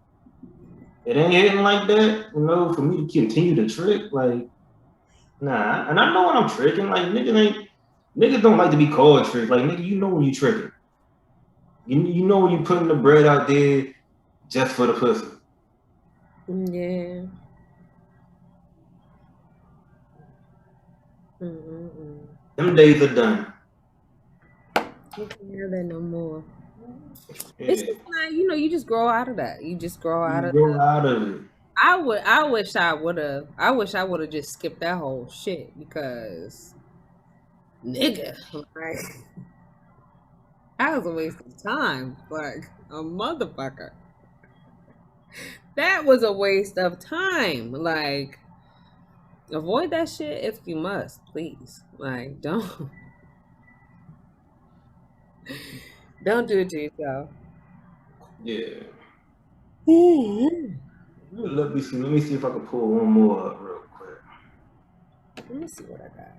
it ain't hitting like that. For me to continue to trick, like, nah. And I know when I'm tricking, like niggas don't like to be called trick. Like nigga, you know when you tricking. You know when you putting the bread out there just for the pussy. yeah. Mm-mm-mm. Them days are done. You can't have that no more. It's Yeah, just not, you just grow out of that. You just grow out you of grow out of it. I wish I would have just skipped that whole shit because nigga, like that was a waste of time. Like a motherfucker. That was a waste of time. Like avoid that shit if you must, please. Like don't don't do it to yourself. Yeah. Let Let me see if I can pull one more up real quick. me see what I got.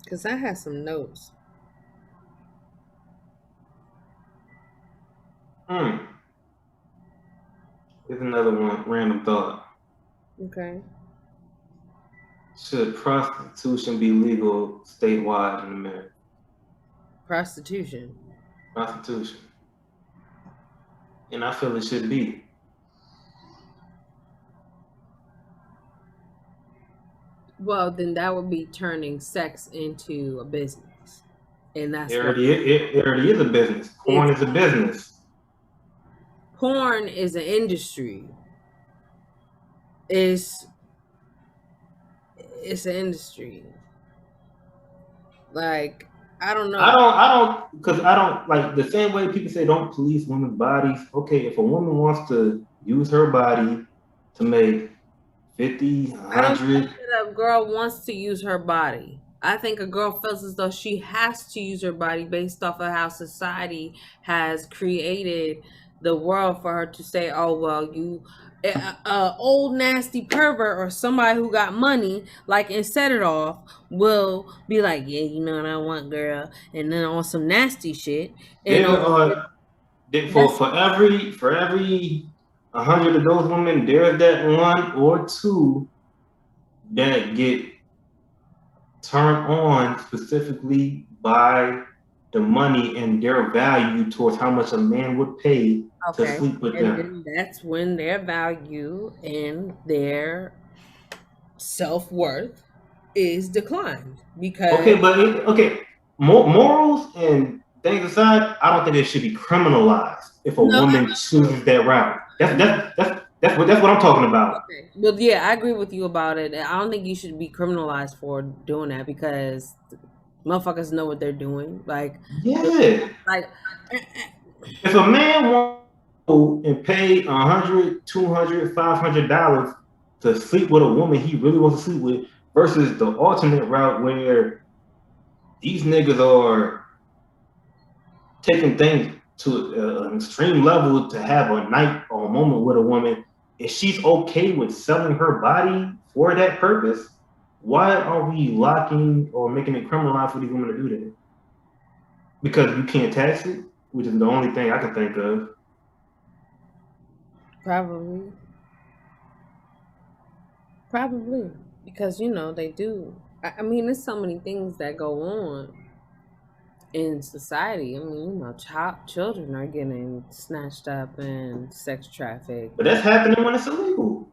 Cause I had some notes. Hmm. Here's another one. Random thought. Okay. Should prostitution be legal statewide in America? Prostitution. Prostitution. And I feel it should be. Well, then that would be turning sex into a business. And It that's what already, it already is a business. Porn it's is a business. porn is an industry. It's it's an industry. Like I don't know. Because I don't like the same way people say don't police women's bodies. Okay, if a woman wants to use her body to make 50, I don't think 100, that a girl wants to use her body. I think a girl feels as though she has to use her body based off of how society has created the world for her to say, "Oh well, you, old nasty pervert or somebody who got money, like and set it off, will be like, yeah, you know what I want, girl," and then on some nasty shit, and there are for that's every 100 of those women, there's that one or two that get turned on specifically by the money and their value towards how much a man would pay to okay, sleep with and them. then that's when their value and their self worth is declined because Okay, morals and things aside, I don't think it should be criminalized if a no, woman chooses that route. That's That's what I'm talking about. Okay. Well, yeah, I agree with you about it. I don't think you should be criminalized for doing that because motherfuckers know what they're doing. The- Yeah. like, If a man wants to and pay 100, 200, $500 to sleep with a woman he really wants to sleep with, versus the alternate route where these niggas are taking things to an extreme level to have a night or a moment with a woman, if she's okay with selling her body for that purpose, why are we locking or making it criminalized for these women to do that? Because you can't tax it, which is the only thing I can think of. probably, probably because they do. I mean, there's so many things that go on in society. I mean, children are getting snatched up and sex trafficked. But that's happening when it's illegal.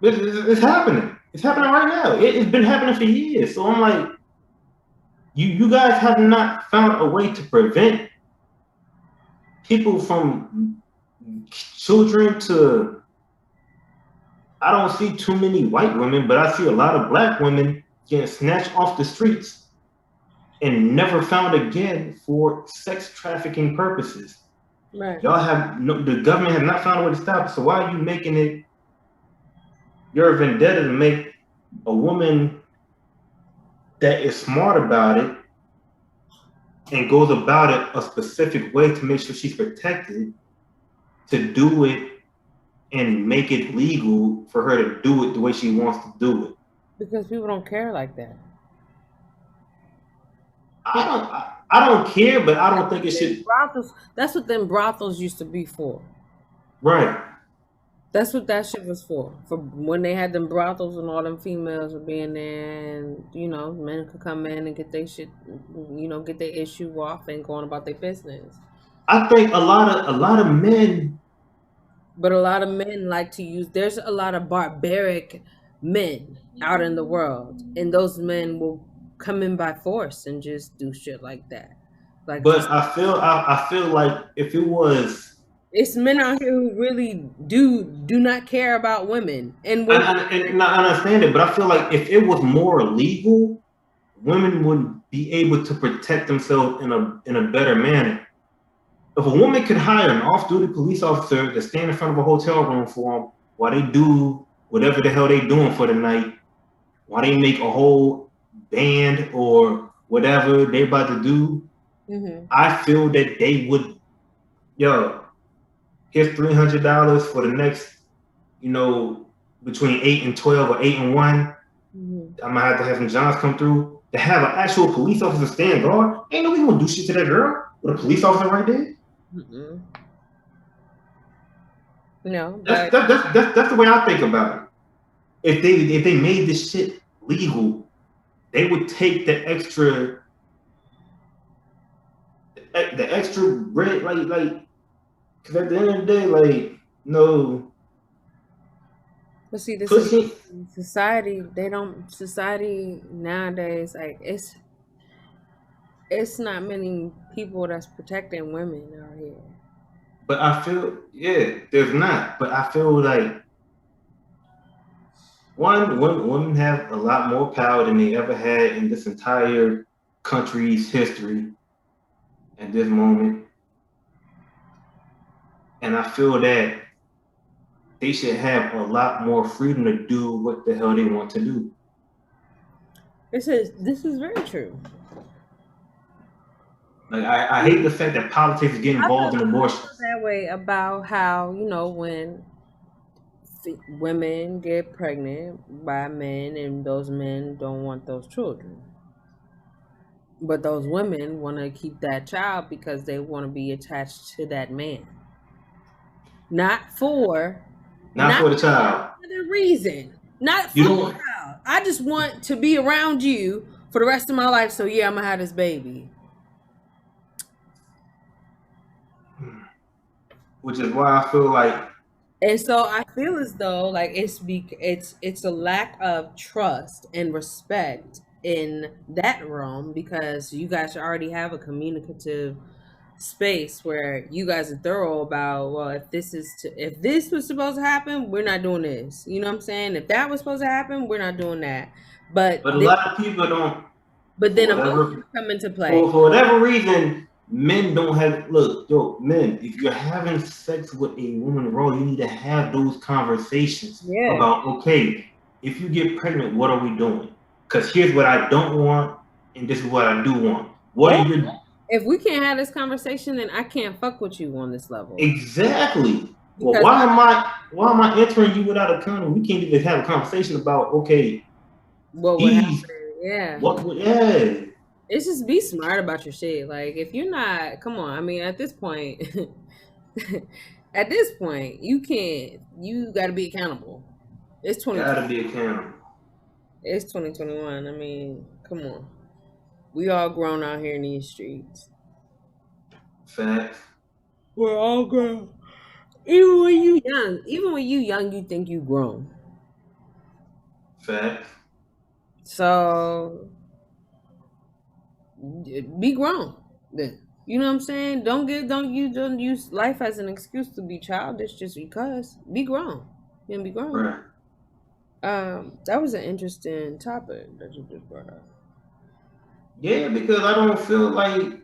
It's happening. It's happening right now. It's been happening for years. So I'm like, you guys have not found a way to prevent people from children to. I don't see too many white women, but I see a lot of black women getting snatched off the streets and never found again for sex trafficking purposes. Right. Y'all have no, the government has not found a way to stop it. So why are you making it your vendetta to make a woman that is smart about it and goes about it a specific way to make sure she's protected to do it and make it legal for her to do it the way she wants to do it? Because people don't care like that. I People, don't I don't care, but I don't think it should. that's what them brothels used to be for. Right. That's what that shit was for. For when they had them brothels and all them females were being there, and men could come in and get their shit, get their issue off and go on about their business. I think a lot of men. But a lot of men like to use. There's a lot of barbaric men out in the world, and those men will come in by force and just do shit like that. Like But just I feel like if it was, it's men out here who really do not care about women and will. and I understand it, but I feel like if it was more legal, women would be able to protect themselves in a better manner. If a woman could hire an off-duty police officer to stand in front of a hotel room for them while they do whatever the hell they doing for the night, while they make a whole band or whatever they about to do, Mhm. I feel that they would, yo, here's $300 for the next, you know, between 8 and 12 or 8 and 1. Mhm. I'm gonna have to have some Johns come through to have an actual police officer stand guard. Ain't nobody gonna do shit to that girl with a police officer right there. Mm-mm. No, That's but that, that's the way I think about it. If they made this shit legal, they would take the extra bread, like, because at the end of the day, like, no see, this is pussy. society. They don't society nowadays. Like it's not many people that's protecting women out here. But I feel, yeah, there's not. But I feel like women have a lot more power than they ever had in this entire country's history at this moment. And I feel that they should have a lot more freedom to do what the hell they want to do. This is very true. Like, I hate the fact that politics get involved in I abortion. feel that way about how when women get pregnant by men and those men don't want those children, but those women want to keep that child because they want to be attached to that man, not for Not not for the child. other reason, not You for the don't. child. I just want to be around you for the rest of my life. So yeah, I'm gonna have this baby. Which is why I feel like, And so I feel as though like it's a lack of trust and respect in that realm because you guys already have a communicative space where you guys are thorough about, well, if this was supposed to happen, we're not doing this. You know what I'm saying? If that was supposed to happen, we're not doing that. But But a then, lot of people don't, but for then emotions whatever come into play. for whatever reason, men don't have look, yo, men, if you're having sex with a woman raw, you need to have those conversations Yeah. about okay, if you get pregnant, what are we doing? Because here's what I don't want, and this is what I do want. What Or are you if we can't have this conversation, then I can't fuck with you on this level. exactly? Well, Because why am I entering you without a condom? We can't even have a conversation about okay, what would happen? he's Yeah. what yeah. It's just be smart about your shit. Like if you're not, come on. I mean, at this point, at this point, you can't. You got to be accountable. It's 2020. Gotta be accountable. It's 2021. I mean, come on. We all grown out here in these streets. Facts. We're all grown. Even when you young, you think you grown. Facts. So be grown. Then you know what I'm saying. Don't use life as an excuse to be childish just because. Be grown. You know, be grown. Right. That was an interesting topic that you just brought up. Yeah, because I don't feel like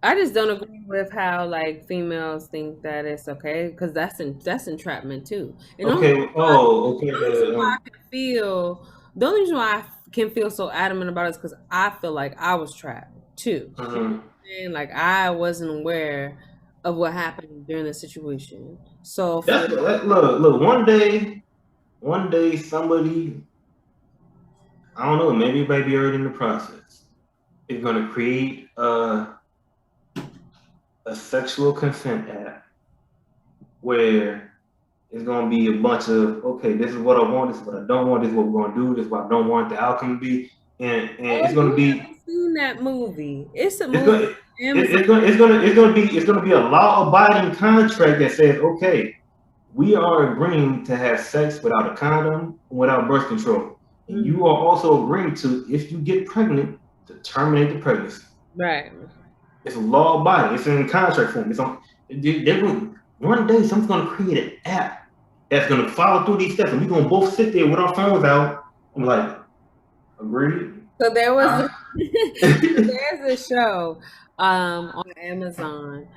I just don't agree with how like females think that it's okay because that's entrapment too. And okay. Oh, okay. the only reason why I can feel the only reason why I can feel so adamant about it is because I feel like I was trapped too. You know what I'm saying? Like I wasn't aware of what happened during the situation. So for look. One day, somebody, I don't know, maybe early in the process, is gonna create a sexual consent app where it's gonna be a bunch of okay, this is what I want, this is what I don't want, this is what we're gonna do, this is what I don't want the outcome to be, and oh, it's gonna you be haven't seen that movie? It's a it's movie gonna on Amazon. it's gonna be a law abiding contract that says okay, we are agreeing to have sex without a condom, without birth control. And Mhm. you are also agreeing to, if you get pregnant, to terminate the pregnancy. Right. It's a law abiding. It's in contract form. It's on. One day, someone's going to create an app that's going to follow through these steps, and we're going to both sit there with our phones out. I'm like, agreed. So there was Uh, there's a show on Amazon.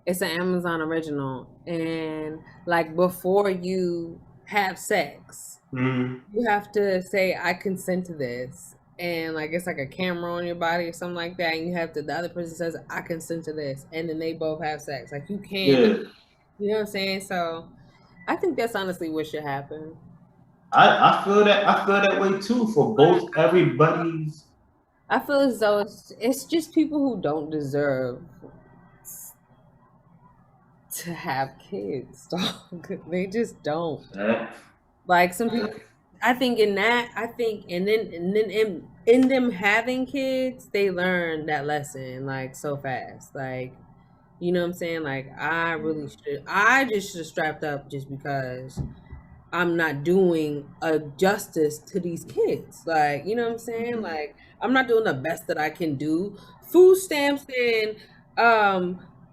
It's an Amazon original, and like before you have sex, mm, you have to say I consent to this. And like it's like a camera on your body or something like that, and you have to the other person says I consent to this, and then they both have sex. Like you can't, yeah, you know what I'm saying? So I think that's honestly what should happen. I feel that. I feel that way too for both everybody's. I feel as though it's just people who don't deserve to have kids, dog. They just don't. Uh, Like some people, I think in that, I think, and then in them having kids, they learn that lesson like so fast. Like, you know what I'm saying? Like, I just should have strapped up just because I'm not doing a justice to these kids. Like, you know what I'm saying? Like, I'm not doing the best that I can do. Food stamps and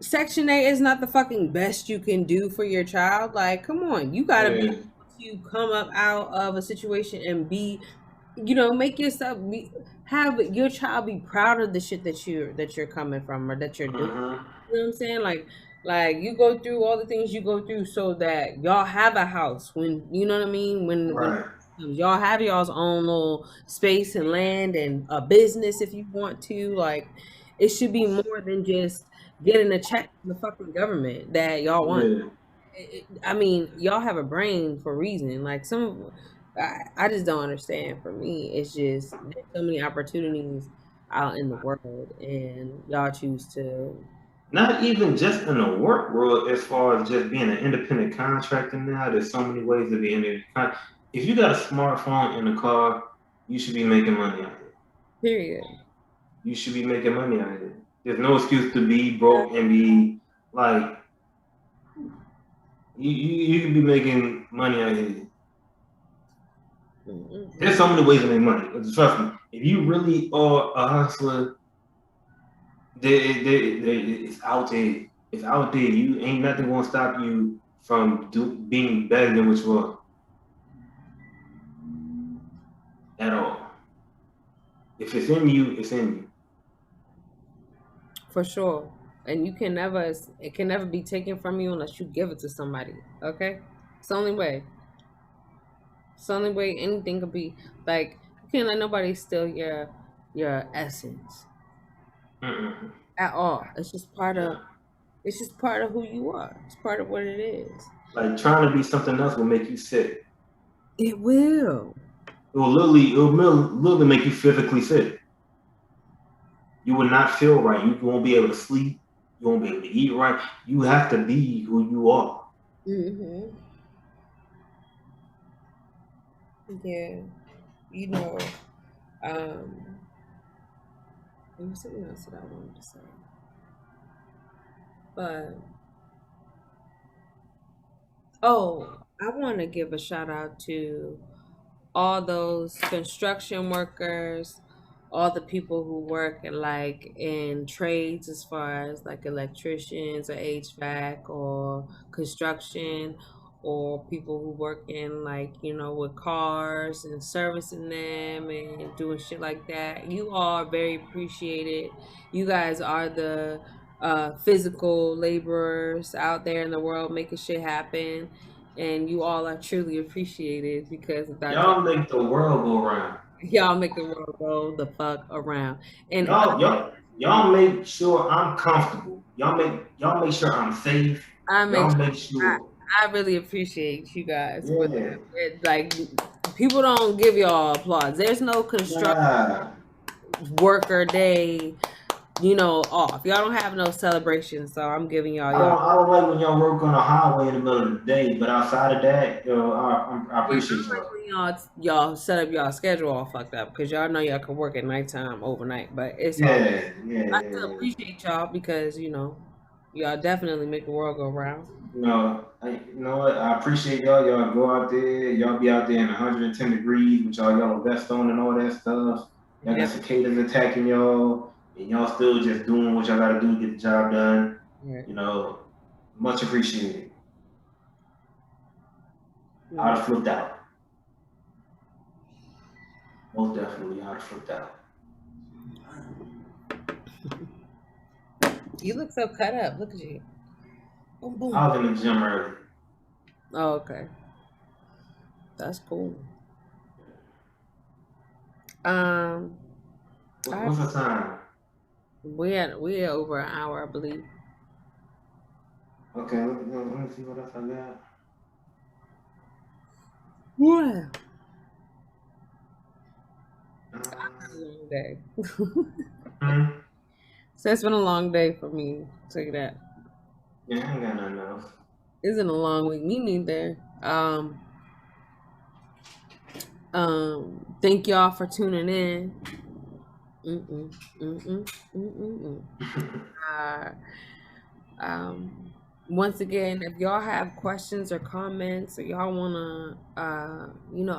Section 8 is not the fucking best you can do for your child. Like, come on, you gotta be yeah, able to come up out of a situation and be, make yourself have your child be proud of the shit that you're coming from or that you're doing. uh-huh, You know what I'm saying? Like you go through all the things you go through so that y'all have a house when you know what I mean? When right, y'all have y'all's own little space and land and a business if you want to. Like it should be more than just getting a check from the fucking government that y'all want. yeah. I mean, y'all have a brain for a reason. Like I just don't understand. For me, it's just there's so many opportunities out in the world, and y'all choose to. Not even just in the work world, as far as just being an independent contractor now, there's so many ways to be independent. If you got a smartphone in the car, you should be making money out of it. Period. You should be making money out of it. There's no excuse to be broke and be like, you can be making money out of it. There's so many ways to make money. Trust me. If you really are a hustler, It's out there. It's out there. You ain't nothing gonna stop you from being better than what you are at all. If it's in you, it's in you. For sure. And you can never, it can never be taken from you unless you give it to somebody. Okay? It's the only way. It's the only way anything could be. Like, you can't let nobody steal your essence Mm-mm. at all. It's just part of, Yeah. it's just part of who you are. It's part of what it is. Like trying to be something else will make you sick. It will. It will literally make you physically sick. You will not feel right. You won't be able to sleep. You won't be able to eat right. You have to be who you are. Mm-hmm. Yeah. You know, um, there was something else that I wanted to say. But oh, I want to give a shout out to all those construction workers, all the people who work in like in trades as far as like electricians or HVAC or construction or people who work in like, with cars and servicing them and doing shit like that. You all are very appreciated. You guys are the physical laborers out there in the world making shit happen, and you all are truly appreciated because without Y'all make the world go round. y'all make the world go the fuck around. And Y'all make sure I'm comfortable. Y'all make sure I'm safe. I make Y'all sure, make sure. I really appreciate you guys for that. Yeah. Like, people don't give y'all applause. There's no construction Nah. worker day, off. Y'all don't have no celebration, so I'm giving y'all I y'all. don't. I don't like when y'all work on a highway in the middle of the day. But outside of that, I Yeah, appreciate I like y'all. when y'all set up y'all schedule all fucked up because y'all know y'all can work at nighttime overnight, but it's all. Yeah, yeah, I yeah, still yeah. appreciate y'all because y'all definitely make the world go round. You know what? I appreciate y'all. Y'all go out there. Y'all be out there in 110 degrees with y'all yellow vest on and all that stuff. Y'all got Yep. cicadas attacking y'all, and y'all still just doing what y'all got to do to get the job done. Right. You know, much appreciated. I'd Mm. have flipped out. Most definitely, I'd have flipped out. You look so cut up. Look at you. Boom, I boom. was in the gym early. Oh, okay. That's cool. Um, I What's the time? we had over an hour, I believe. Okay, let me see what else I got. Yeah. A Um, long day. hmm? So it's been a long day for me. Tell you that. Yeah, I ain't got nothing else. Isn't a long week. Me neither. Thank y'all for tuning in. Mm-mm, mm-mm, mm-mm, mm. Um, Once again, if y'all have questions or comments, or y'all wanna,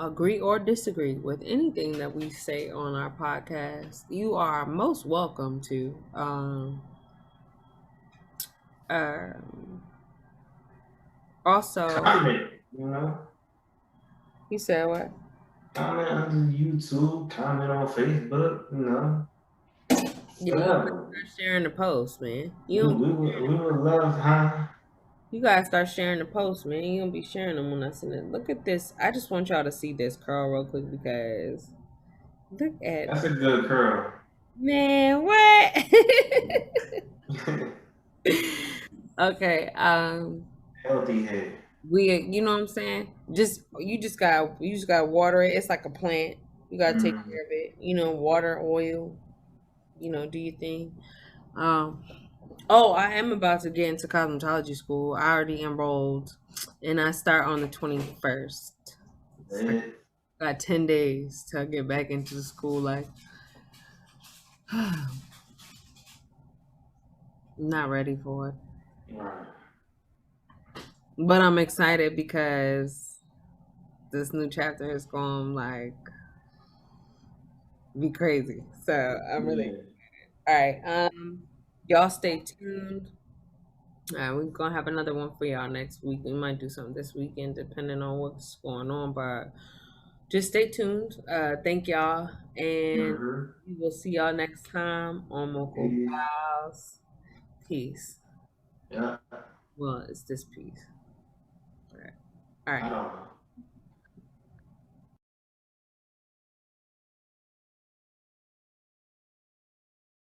agree or disagree with anything that we say on our podcast, you are most welcome to. Um, Also, Comment, you know. you said what? Comment on YouTube, comment on Facebook, you know, Yeah, you gotta whatever. start sharing the post, man. We would love, huh? You gotta start sharing the post, man. You gonna be sharing them when I send it. Look at this. I just want y'all to see this curl real quick because look at That's a good curl. man. What? Okay. Healthy head. You know what I'm saying? You just got to water it. It's like a plant. You gotta take Mm. care of it. Water, oil. Do your thing. Um. Oh, I am about to get into cosmetology school. I already enrolled, and I start on the 21st. So Lit. I got 10 days to get back into the school life. I'm not ready for it, Right. but I'm excited because this new chapter is going like be crazy. So I'm really Yeah. all right. Y'all stay tuned. We're gonna have another one for y'all next week. We might do something this weekend, depending on what's going on. But just stay tuned. Thank y'all, and Mhm. we will see y'all next time on MoCo Peace. Files. Peace. Yeah. Well, it's this piece. All right. All I right. don't know.